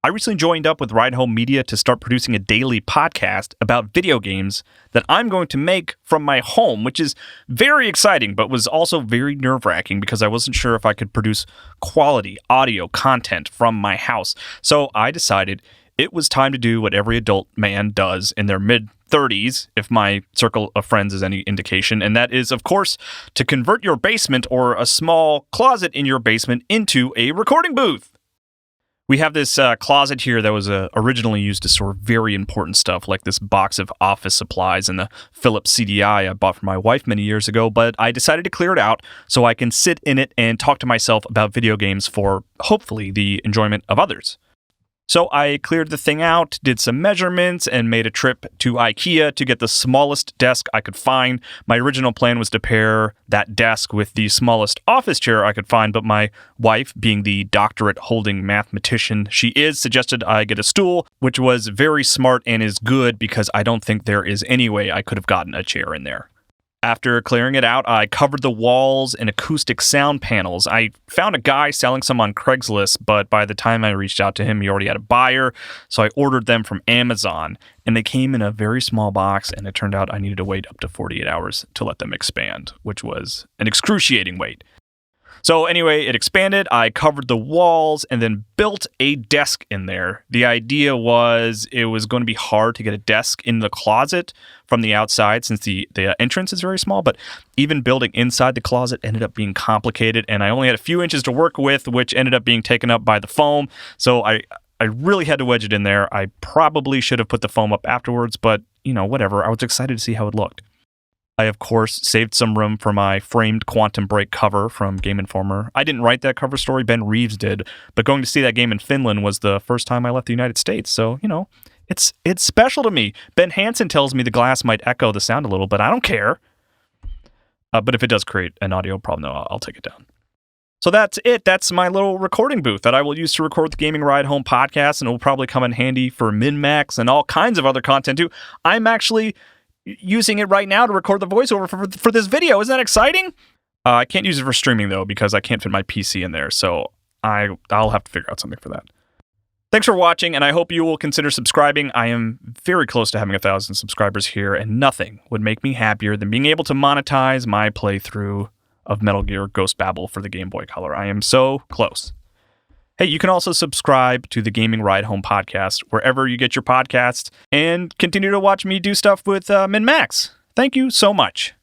I recently joined up with Ride Home Media to start producing a daily podcast about video games that I'm going to make from my home, which is very exciting, but was also very nerve-wracking because I wasn't sure if I could produce quality audio content from my house. So I decided it was time to do what every adult man does in their mid-30s, if my circle of friends is any indication, and that is, of course, to convert your basement or a small closet in your basement into a recording booth. We have this closet here that was originally used to store very important stuff, like this box of office supplies and the Philips CDI I bought for my wife many years ago, but I decided to clear it out so I can sit in it and talk to myself about video games for, hopefully, the enjoyment of others. So I cleared the thing out, did some measurements, and made a trip to IKEA to get the smallest desk I could find. My original plan was to pair that desk with the smallest office chair I could find, but my wife, being the doctorate-holding mathematician she is, suggested I get a stool, which was very smart and is good because I don't think there is any way I could have gotten a chair in there. After clearing it out, I covered the walls in acoustic sound panels. I found a guy selling some on Craigslist, but by the time I reached out to him, he already had a buyer, so I ordered them from Amazon, and they came in a very small box, and it turned out I needed to wait up to 48 hours to let them expand, which was an excruciating wait. So anyway, it expanded, I covered the walls, and then built a desk in there. The idea was it was going to be hard to get a desk in the closet from the outside since the entrance is very small, but even building inside the closet ended up being complicated, and I only had a few inches to work with, which ended up being taken up by the foam, so I really had to wedge it in there. I probably should have put the foam up afterwards, but, whatever. I was excited to see how it looked. I, of course, saved some room for my framed Quantum Break cover from Game Informer. I didn't write that cover story, Ben Reeves did, but going to see that game in Finland was the first time I left the United States, so, it's special to me. Ben Hansen tells me the glass might echo the sound a little, but I don't care. But if it does create an audio problem, though, I'll take it down. So that's it. That's my little recording booth that I will use to record the Gaming Ride Home podcast, and it will probably come in handy for MinnMax and all kinds of other content, too. I'm actually using it right now to record the voiceover for this video. Isn't that exciting? I can't use it for streaming, though, because I can't fit my PC in there, so I'll have to figure out something for that. Thanks for watching, and I hope you will consider subscribing. I am very close to having 1,000 subscribers here, and nothing would make me happier than being able to monetize my playthrough of Metal Gear Ghost Babel for the Game Boy Color. I am so close. Hey, you can also subscribe to the Gaming Ride Home podcast wherever you get your podcasts and continue to watch me do stuff with MinnMax. Thank you so much.